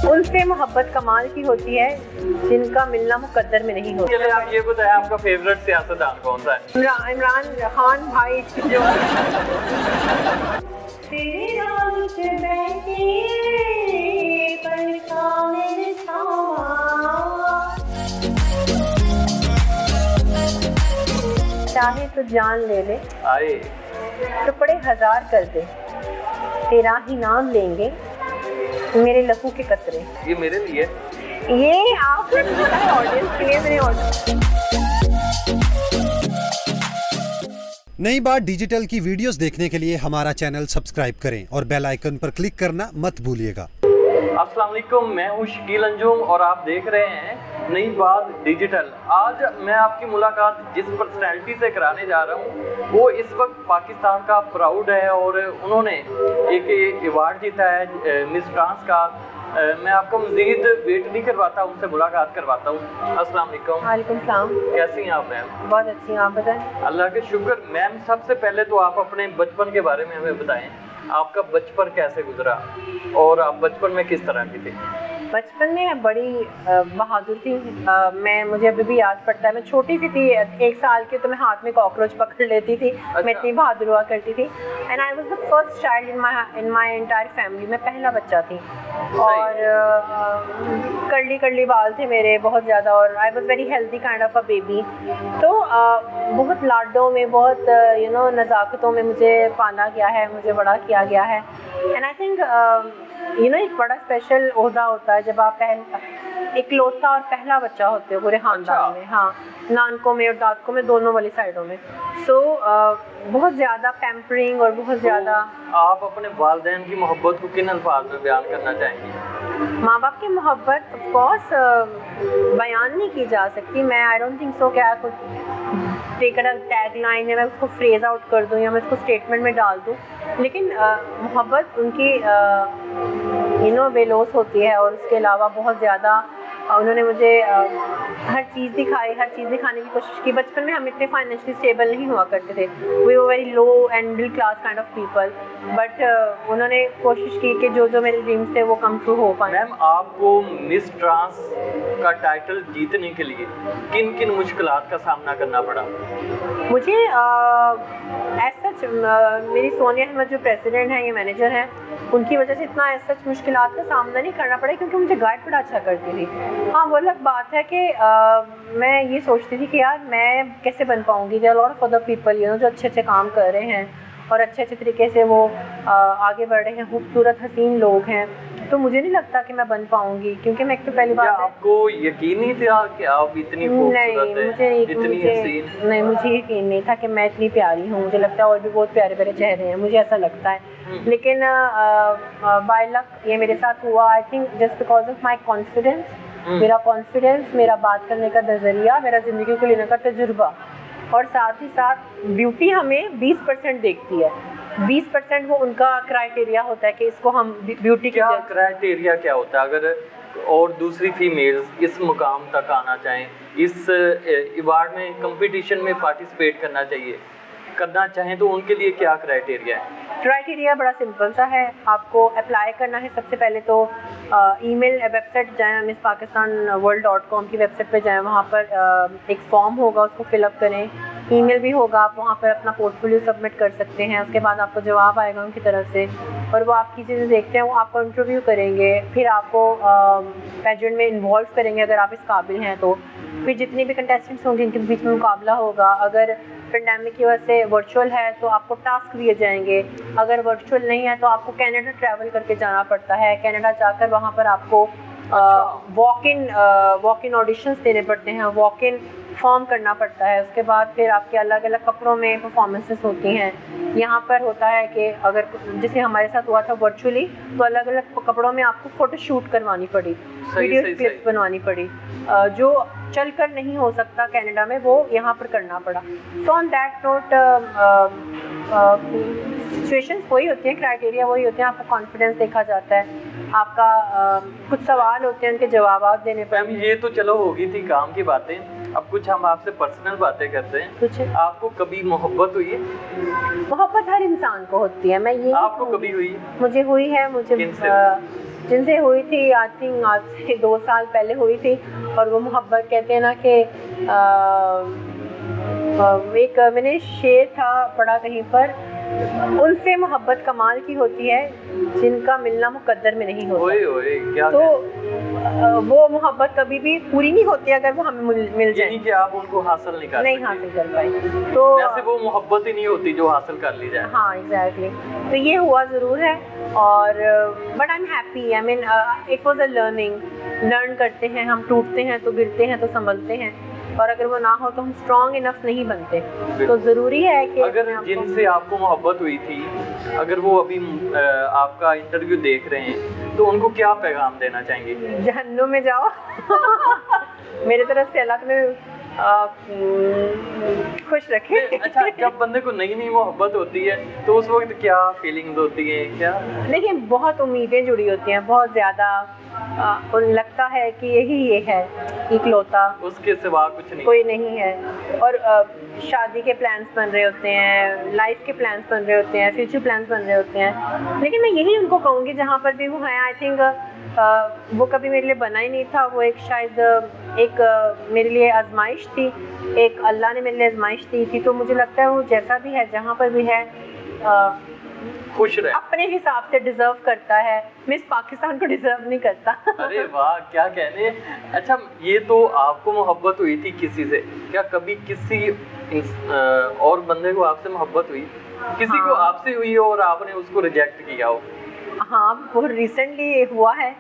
उनसे मोहब्बत कमाल की होती है जिनका मिलना मुकद्दर में नहीं होता। चलिए आप ये बताएं, आपका फेवरेट सियासतदान कौन सा है? इमरान खान भाई जो तेरे नाम से बैठी मेरे चाहे तो जान ले ले, आए टुकड़े 1000 कर दे, तेरा ही नाम लेंगे मेरे लहू के कतरे। ये मेरे लिए, ये आपने ऑडियंस के लिए मेरे ऑडियंस। नई बात डिजिटल की वीडियोस देखने के लिए हमारा चैनल सब्सक्राइब करें और बेल आइकन पर क्लिक करना मत भूलिएगा। अस्सलाम वालेकुम, मैं हूँ शकील अंजुम और आप देख रहे हैं नई बात डिजिटल। आज मैं आपकी मुलाकात जिस पर्सनैलिटी से कराने जा रहा हूँ वो इस वक्त पाकिस्तान का प्राउड है और उन्होंने एक अवार्ड जीता है मिस ट्रांस का। मैं आपको मज़ीद वेट नहीं करवाता, उनसे मुलाकात करवाता हूँ। अस्सलाम वालेकुम। वालेकुम सलाम। कैसी हैं आप मैम? बहुत अच्छी हैं, आप बताएं। अल्लाह के शुक्र। मैम सबसे पहले तो आप अपने बचपन के बारे में हमें बताएं, आपका बचपन कैसे गुजरा और आप बचपन में किस तरह की थी? बचपन में मैं बड़ी बहादुर थी। मुझे अभी भी याद पड़ता है, मैं छोटी सी थी, 1 साल की, तो मैं हाथ में कॉकरोच पकड़ लेती थी। अच्छा। मैं इतनी बहादुर हुआ करती थी। And I was the first child in my entire family. मैं पहला बच्चा थी और कर्ली बाल थे मेरे बहुत ज़्यादा और I was very healthy kind of a baby. तो बहुत लाडों में, बहुत नज़ाकतों में मुझे पाला गया है, मुझे बड़ा किया गया है। एंड आई थिंक एक बड़ा स्पेशल ओहदा होता है जब आप इकलौता और पहला बच्चा होते हो पूरे खानदान में। हाँ, नानकों में और दादकों में, दोनों वाली साइडों में। सो बहुत ज़्यादा पैम्परिंग और बहुत ज़्यादा। आप अपने वालिदैन की मोहब्बत को किन अल्फाज में बयान करना चाहेंगी? माँ बाप की मोहब्बत ऑफ कोर्स बयान नहीं की जा सकती। मैं आई डोंट थिंक सो क्या कुछ टेकर टैग लाइन है, मैं उसको फ्रेज आउट कर दूँ या मैं उसको स्टेटमेंट में डाल दूँ, लेकिन मोहब्बत उनकी बेलोस होती है। और उसके अलावा बहुत ज़्यादा उन्होंने मुझे हर चीज़ दिखाई, हर चीज़ दिखाने की कोशिश की। बचपन में हम इतने फाइनेंशियली स्टेबल नहीं हुआ करते थे, we were very low and middle class kind of people, but उन्होंने कोशिश की कि जो मेरे ड्रीम्स थे वो कम ट्रू हो पाए। मैम, आपको मिस ट्रांस का टाइटल जीतने के लिए किन किन मुश्किलात का सामना करना पड़ा? मुझे सच मेरी सोनिया अहमद जो प्रेसिडेंट हैं, ये मैनेजर हैं, उनकी वजह से इतना सच मुश्किलात का सामना नहीं करना पड़ा क्योंकि मुझे गाइड बड़ा अच्छा करती थी। हाँ, वो अलग बात है कि मैं ये सोचती थी कि यार मैं कैसे बन पाऊँगी। There are lot of other people जो अच्छे काम कर रहे हैं और अच्छे तरीके से वो आगे बढ़ रहे हैं, खूबसूरत हसीन लोग हैं, तो मुझे नहीं लगता कि मैं बन पाऊँगी क्योंकि मैं एक तो पहली बात आपको यकीन नहीं था कि आप इतनी खूबसूरत हैं, इतनी हसीन? नहीं, मुझे यकीन नहीं था कि मैं इतनी प्यारी हूँ। मुझे लगता है और भी बहुत प्यारे चेहरे हैं, मुझे ऐसा लगता है। लेकिन बाय लक ये मेरे साथ हुआ। I think just because of my confidence, मेरा कॉन्फिडेंस, मेरा बात करने का नज़रिया, मेरा ज़िंदगी को लेने का तजुर्बा, और साथ ही साथ ब्यूटी हमें 20% देखती है। 20% वो उनका क्राइटेरिया होता है कि इसको हम ब्यूटी क्या क्राइटेरिया क्या होता है? अगर और दूसरी फीमेल्स इस मुकाम तक आना चाहें, इस अवार्ड में कंपटीशन में पार्टिसिपेट करना चाहें, तो उनके लिए क्या क्राइटेरिया है? क्राइटेरिया बड़ा सिंपल सा है। आपको अप्लाई करना है सबसे पहले तो ईमेल वेबसाइट जाएं, misspakistan.world.com की वेबसाइट पे जाएं, वहाँ पर एक फॉर्म होगा, उसको फिलअप करें। ईमेल भी होगा, आप वहाँ पर अपना पोर्टफोलियो सबमिट कर सकते हैं। उसके बाद आपको जवाब आएगा उनकी तरफ से और वो आपकी चीज़ें देखते हैं, वो आपको इंटरव्यू करेंगे, फिर आपको पेजेंट में इन्वॉल्व करेंगे अगर आप इस काबिल हैं तो। फिर जितने भी कंटेस्टेंट्स होंगे इनके बीच में मुकाबला होगा। अगर पेंडेमिक की वजह से वर्चुअल है तो आपको टास्क दिए जाएंगे, अगर वर्चुअल नहीं है तो आपको कनाडा ट्रैवल करके जाना पड़ता है। कनाडा जाकर वहाँ पर आपको वॉक इन ऑडिशंस देने पड़ते हैं, वॉक इन फॉर्म करना पड़ता है। उसके बाद फिर आपके अलग अलग कपड़ों में परफॉर्मेंसेस होती हैं। यहाँ पर होता है कि अगर जैसे हमारे साथ हुआ था वर्चुअली, तो अलग अलग कपड़ों में आपको फ़ोटो शूट करवानी पड़ी, वीडियो क्लिप्स बनवानी पड़ी, जो चल कर नहीं हो सकता कनाडा में, वो यहाँ पर करना पड़ा। So on that note situations वही होती हैं, क्राइटेरिया वही होते हैं। आपका कॉन्फिडेंस देखा जाता है, आपका कुछ सवाल होते हैं, उनके जवाब देने पर। मैम, ये तो चलो होगी थी काम की बातें। अब कुछ हम आपसे पर्सनल बातें करते हैं। कुछ आपको कभी मोहब्बत हुई है? मोहब्बत हर इंसान को होती है, मैं ये आपको कभी हुई है? मुझे हुई है, मुझे जिनसे हुई थी आई थिंक आज से 2 साल पहले हुई थी। और वो मोहब्बत कहते हैं ना कि एक मैंने शेर था पढ़ा कहीं पर, उनसे मोहब्बत कमाल की होती है जिनका मिलना मुकद्दर में नहीं होता। ओए ओए क्या तो वो मोहब्बत कभी भी पूरी नहीं होती अगर वो हमें मिल जाए, यानी कि आप उनको हासिल नहीं हासिल कर पाए तो जैसे वो मोहब्बत ही नहीं होती जो हासिल कर ली जाए। हाँ एग्जैक्टली। तो ये हुआ ज़रूर है और but I am happy, I mean it was a learn करते हैं हम, टूटते हैं तो गिरते हैं तो संभलते हैं, और अगर वो ना हो तो हम स्ट्रॉन्ग इनफ नहीं बनते। तो ज़रूरी है कि अगर जिनसे आपको मोहब्बत हुई थी, अगर वो अभी आपका इंटरव्यू देख रहे हैं तो उनको क्या पैगाम देना चाहेंगे? जहन्नुम में जाओ मेरे तरफ से अल्लाह तुम्हें खुश रखे। अच्छा, जब बंदे को नई नई मोहब्बत होती है तो उस वक्त क्या फीलिंग्स होती हैं? क्या देखिए, बहुत उम्मीदें जुड़ी होती हैं, बहुत ज़्यादा लगता है कि ये है इकलौता, उसके सिवा कुछ नहीं, कोई नहीं है। और शादी के प्लान्स बन रहे होते हैं, लाइफ के प्लान्स बन रहे होते हैं, फ्यूचर प्लान्स बन रहे होते हैं। लेकिन मैं यही उनको कहूँगी जहाँ पर भी वो हैं, आई थिंक वो कभी मेरे लिए बना ही नहीं था। वो एक शायद एक मेरे लिए आजमाइश थी, एक अल्लाह ने मेरे लिए आजमाइश दी थी। तो मुझे लगता है वो जैसा भी है, जहाँ पर भी है, खुश रहे, अपने हिसाब से डिजर्व करता है। मिस पाकिस्तान को डिजर्व नहीं करता। अरे वाह, क्या कहने। अच्छा, ये तो आपको मोहब्बत हुई थी किसी से, क्या कभी किसी और बंदे को आपसे मोहब्बत हुई? किसी को आपसे हुई हो और आपने उसको रिजेक्ट किया हो? हाँ, बहुत रिसेंटली हुआ है,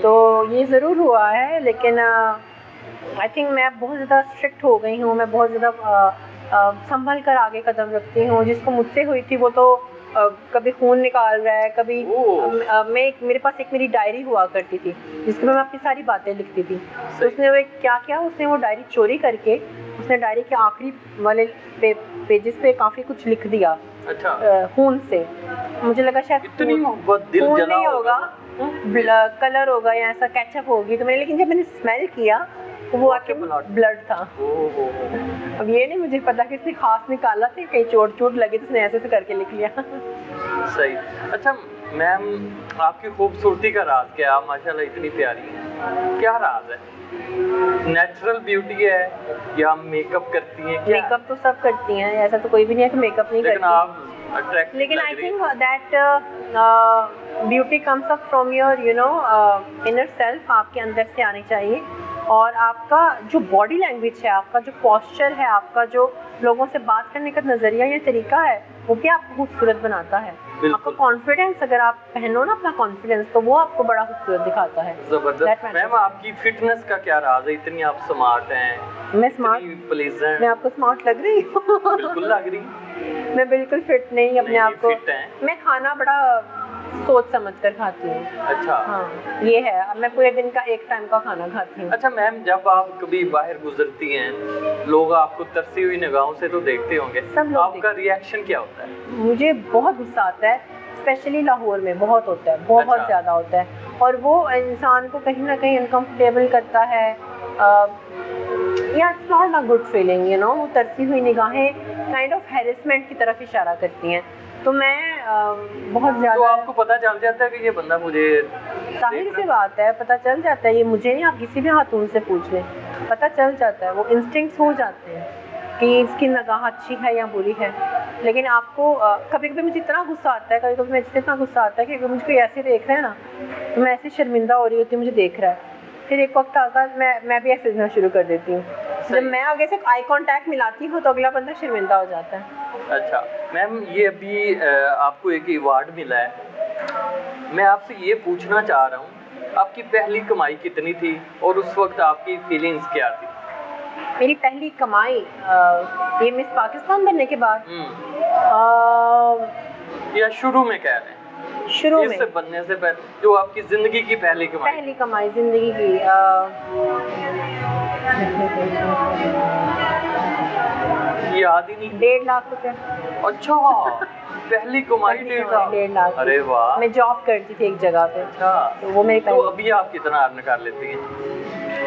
तो ये ज़रूर हुआ है। लेकिन आई थिंक मैं बहुत ज़्यादा स्ट्रिक्ट हो गई हूँ, मैं बहुत ज़्यादा संभल कर आगे कदम रखती हूँ। जिसको मुझसे हुई थी वो तो कभी खून निकाल रहा है, कभी मेरे पास एक मेरी डायरी हुआ करती थी जिसमें मैं अपनी सारी बातें लिखती थी। तो उसने वो क्या किया, उसने वो डायरी चोरी करके उसने डायरी के आखिरी वाले पेजेस पे काफ़ी कुछ लिख दिया। अच्छा, खून से। मुझे लगा शायद इतनी मोहब्बत, दिल खून जला नहीं होगा, कलर होगा या ऐसा केचप होगी। तो मैंने, लेकिन जब मैंने स्मेल किया तो वो आके ब्लड था। अब ये नहीं मुझे पता कि इसने खास निकाला था, कहीं चोट लगी तो उसने ऐसे करके लिख लिया। सही। अच्छा मैम, आपकी खूबसूरती का राज क्या है? आप माशाल्लाह इतनी प्यारी हैं, क्या राज है? नेचुरल ब्यूटी है या मेकअप करती हैं? मेकअप तो सब करती हैं, ऐसा तो कोई भी नहीं है कि मेकअप नहीं करती। आप अट्रैक्टिव, लेकिन I think that beauty comes up from your inner self, आपके अंदर से आनी चाहिए। और आपका जो बॉडी लैंग्वेज है, आपका जो पोस्चर है, आपका जो लोगों से बात करने का नज़रिया या तरीका है, वो भी आपको खूबसूरत बनाता है। आपका कॉन्फिडेंस, अगर आप पहनो ना अपना कॉन्फिडेंस, तो वो आपको बड़ा खूबसूरत दिखाता है। जबरदस्त। मैम, आपकी फिटनेस का क्या राज है? इतनी आप स्मार्ट हैं। मैं स्मार्ट, प्लीजेंट, मैं आपको स्मार्ट लग रही हूँ? बिल्कुल लग रही। मैं बिल्कुल फिट नहीं अपने आप को। मैं खाना बड़ा सोच समझ कर खाती हूँ। अच्छा, हाँ, ये है। मैं पूरे दिन का एक टाइम का खाना खाती हूँ। अच्छा मैम, जब आप कभी बाहर गुजरती हैं, लोग आपको तरसी हुई निगाहों से तो देखते होंगे, आपका रिएक्शन क्या होता है? मुझे बहुत गुस्सा आता है, स्पेशली लाहौर में बहुत होता है, बहुत ज़्यादा होता है। और वो इंसान को कहीं ना कहीं अनकम्फर्टेबल करता है। या it's not a good feeling, you know. वो तरसी हुई निगाहें काइंड ऑफ हैरेसमेंट की तरफ इशारा करती हैं। तो मैं बहुत ज़्यादा, तो आपको पता चल जाता है कि ये बंदा मुझे, जाहिर सी बात है पता चल जाता है। ये मुझे नहीं, आप किसी भी खातून से पूछ लें, पता चल जाता है। वो इंस्टिंक्ट्स हो जाते हैं कि इसकी निगाह अच्छी है या बुरी है। लेकिन आपको कभी कभी मुझे इतना गुस्सा आता है, कभी कभी मुझे इतना गुस्सा आता है कि अगर मुझे कोई ऐसे देख रहा है ना, तो मैं ऐसे शर्मिंदा हो रही होती हूँ, मुझे देख रहा है। फिर एक वक्त आता है मैं भी ऐसे देना शुरू कर देती हूँ। जब मैं आगे से आई कांटेक्ट मिलाती हूँ तो अगला बंदा शर्मिंदा हो जाता है। अच्छा मैम, ये अभी आपको एक अवार्ड मिला है। मैं आपसे ये पूछना चाह रहा हूँ, आपकी पहली कमाई कितनी थी और उस वक्त आपकी फीलिंग्स क्या थी? मेरी पहली कमाई ये मिस पाकिस्तान बनने के बाद, या शुरू में कह रहे हैं? शुरू में, बनने से पहले, जो आपकी जिंदगी की पहली कमाई जिंदगी की याद ही नहीं। 1.5 लाख रुपए। अच्छा, पहली कमाई 1.5 लाख। अरे वाह। मैं जॉब करती थी एक जगह पे। अच्छा, तो वो मेरी तो अभी आप कितना अर्न कर लेती हैं?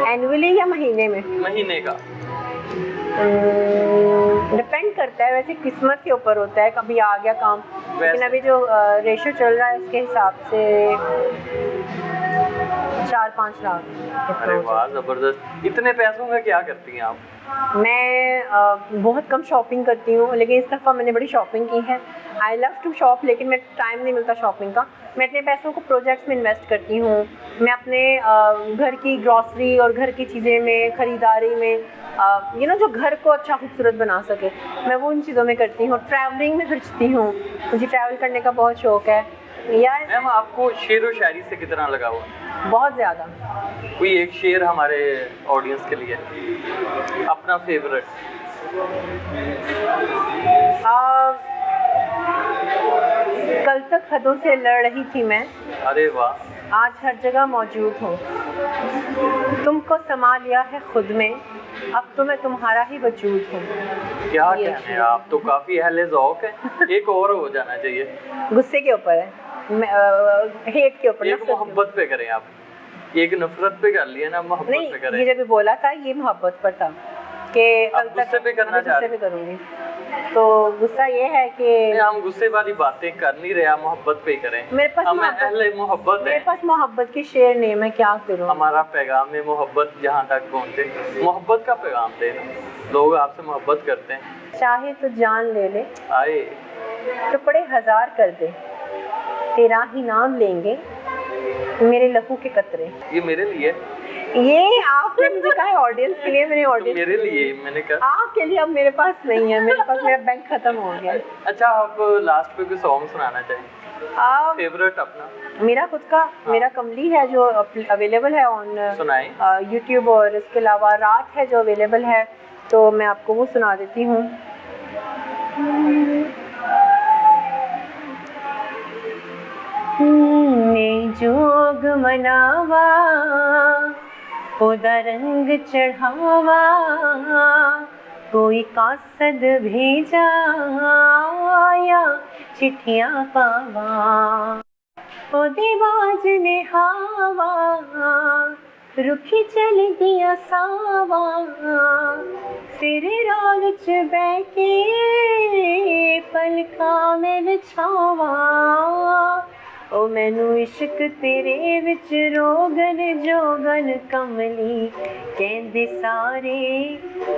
एनुअली या महीने में? महीने का। डिपेंड करता है, वैसे किस्मत के ऊपर होता है, कभी आ गया काम, लेकिन अभी जो रेशो चल रहा है उसके हिसाब से 4-5 लाख। अरे वाह ज़बरदस्त। इतने पैसों का क्या करती हैं आप? मैं बहुत कम शॉपिंग करती हूँ, लेकिन इस दफ़ा मैंने बड़ी शॉपिंग की है। आई लव टू शॉप, लेकिन मैं टाइम नहीं मिलता शॉपिंग का। मैं अपने पैसों को प्रोजेक्ट्स में इन्वेस्ट करती हूँ। मैं अपने घर की ग्रॉसरी और घर की चीज़ें में, ख़रीदारी में, जो घर को अच्छा खूबसूरत बना सके, मैं वो उन चीज़ों में करती हूँ। ट्रैवलिंग में खर्चती हूँ, मुझे ट्रैवल करने का बहुत शौक़ है। यार मैम आपको शेर व शायरी से कितना लगाव है? बहुत ज़्यादा। कोई एक शेर हमारे ऑडियंस के लिए, अपना फेवरेट। कल तक हदों से लड़ रही थी मैं, अरे वाह। आज हर जगह मौजूद हूँ। तुमको समा लिया है खुद में, अब तो मैं तुम्हारा ही वजूद हूँ। क्या कहने, आप तो काफ़ी अहले ज़ौक़ है। एक और हो जाना चाहिए। गुस्से के ऊपर है, हेट के ऊपर। एक मोहब्बत पे करें आप, एक नफरत पे कर लिया ना, मोहब्बत पे करें। ये जब बोला था ये मोहब्बत पर था कि कल तक गुस्से पे करना चाह रहे करूँगी, तो गुस्सा ये है कि हम गुस्से वाली बातें कर नहीं रहे, हम मोहब्बत पे करें। मेरे पास मोहब्बत है, मेरे पास मोहब्बत के शेर नहीं, मैं क्या करूँ। हमारा पैगाम है मोहब्बत जहाँ तक पहुँचे, मोहब्बत का पैगाम देना। लोग आपसे मोहब्बत करते हैं। चाहे तो जान ले ले, आए टुकड़े 1000 कर दे, तेरा ही नाम लेंगे मेरे लहू के कतरे। ये मेरे लिए, ये आपने मुझे कहा है ऑडियंस के लिए, मैंने ऑडियंस मेरे लिए मैंने कहा आपके लिए। अब मेरे पास नहीं है, मेरे पास मेरा बैंक खत्म हो गया। अच्छा, आप लास्ट पे कोई सॉन्ग सुनाना चाहें? फेवरेट अपना? मेरा खुद का मेरा कमली है जो अवेलेबल है ऑन यूट्यूब, और इसके अलावा रात है जो अवेलेबल है, तो मैं आपको वो सुना देती हूँ। जोग मनावा ओदा रंग चढ़ावा, कोई कासद भेजा या चिट्ठियां पावा, ओदे बाज ने हावा रुखी चल दिया सावा, फिर राग च बैके पलका में बिछावा, ओ मैनू इश्क तेरे विच रोगन जोगन कमली कहंदे सारे,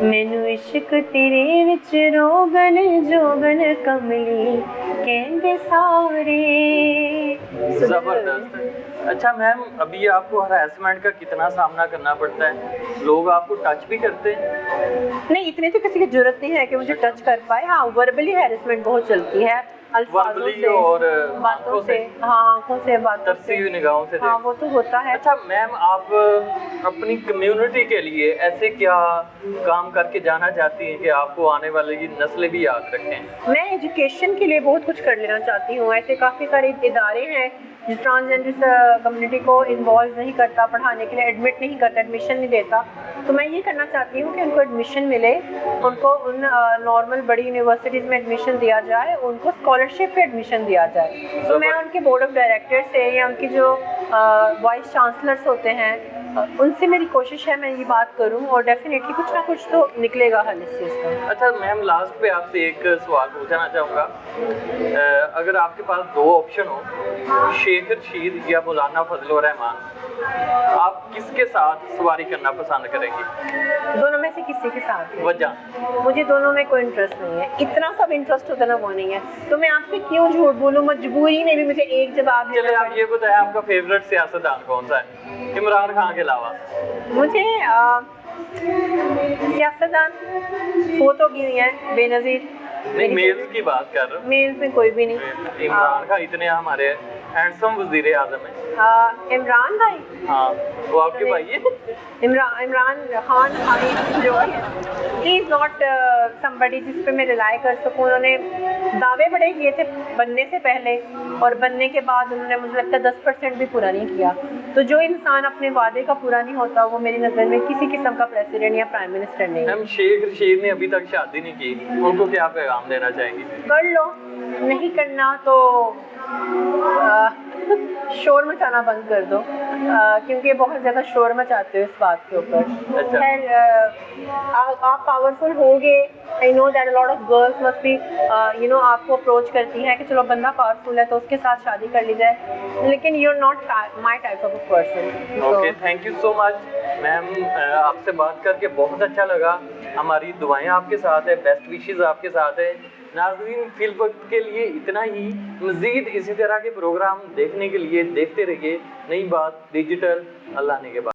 मैनू इश्क तेरे विच रोगन जोगन कमली कहंदे सारे। जबरदस्त। अच्छा मैम, अभी आपको हरासमेंट का कितना सामना करना पड़ता है? लोग आपको टच भी करते हैं? नहीं, इतने तो किसी की जरूरत नहीं है कि मुझे टच कर पाए। हाँ, वर्बली हैरेसमेंट बहुत चलती है, अल्फाजों से और बातों से, हाँ आंखों से, बातों से, निगाहों से। हाँ वो तो होता है। अच्छा मैम, आप अपनी कम्युनिटी के लिए ऐसे क्या काम करके जाना चाहती हैं कि आपको आने वाले की नस्लें भी याद रखें? मैं एजुकेशन के लिए बहुत कुछ कर लेना चाहती हूँ। ऐसे काफ़ी सारे इदारे हैं जो ट्रांसजेंडर कम्युनिटी को इन्वॉल्व नहीं करता, पढ़ाने के लिए एडमिट नहीं करता, एडमिशन नहीं देता। तो मैं ये करना चाहती हूँ कि उनको एडमिशन मिले, उनको उन नॉर्मल बड़ी यूनिवर्सिटीज़ में एडमिशन दिया जाए, उनको स्कॉलरशिप पे एडमिशन दिया जाए। तो मैं उनके बोर्ड ऑफ डायरेक्टर से या उनकी जो वाइस चांसलर्स होते हैं उनसे मेरी कोशिश है मैं ये बात करूं, और डेफिनेटली कुछ ना कुछ तो निकलेगा हल इस चीज़ का। अच्छा मैम, लास्ट पे आपसे एक सवाल पूछना चाहूँगा। अगर आपके पास 2 ऑप्शन हो, शेख रशीद या मौलाना फजल रहमान, आप किसके साथ सवारी करना पसंद करेंगी? दोनों में से किसी के साथ। वजह? मुझे दोनों में कोई इंटरेस्ट नहीं है, इतना सब इंटरेस्ट होता ना वो नहीं है, तो मैं आपसे क्यों झूठ बोलूँ, मजबूरी में भी मुझे एक जवाब। चलिए आप ये बताएं, आपका फेवरेट सियासतदान कौन सा है इमरान खान के अलावा? मुझे सियासतदान फोटो की है बेनज़ीर। नहीं, मेल्स की बात कर रहा हूँ। मेल्स में कोई भी नहीं। इमरान खान इतने हमारे हैंडसम वज़ीर आज़म है। इमरान भाई? हाँ, वो आपके भाई है। इमरान खान भाई जो है, ही इज़ नॉट समबडी जिस पे मैं रिलाई कर सकूँ। उन्होंने दावे बड़े किए थे बनने से पहले, और बनने के बाद उन्होंने मुझे लगता है 10% भी पूरा नहीं किया। तो जो इंसान अपने वादे का पूरा नहीं होता, वो मेरी नज़र में किसी किस्म का प्रेसिडेंट या प्राइम मिनिस्टर नहीं है। हम शेख रशीद ने अभी तक शादी नहीं की, उनको क्या पैगाम देना चाहेंगी? कर लो, नहीं करना तो शोर मचाना बंद कर दो, क्योंकि बहुत ज़्यादा शोर मचाते हो इस बात के ऊपर। अच्छा। खैर, आप पावरफुल होगे। I know that a lot of girls must be आपको अप्रोच करती हैं कि चलो बंदा पावरफुल है तो उसके साथ शादी कर ली जाए, लेकिन you are not my type of person. Okay, thank you so much ma'am, आपसे बात करके बहुत अच्छा लगा। हमारी दुआएं आपके साथ है, बेस्ट विशेस आपके साथ है। नाज़रीन, फिल वक्त के लिए इतना ही। मज़ीद इसी तरह के प्रोग्राम देखने के लिए देखते रहिए नई बात डिजिटल। अल्लाह ने के बाद।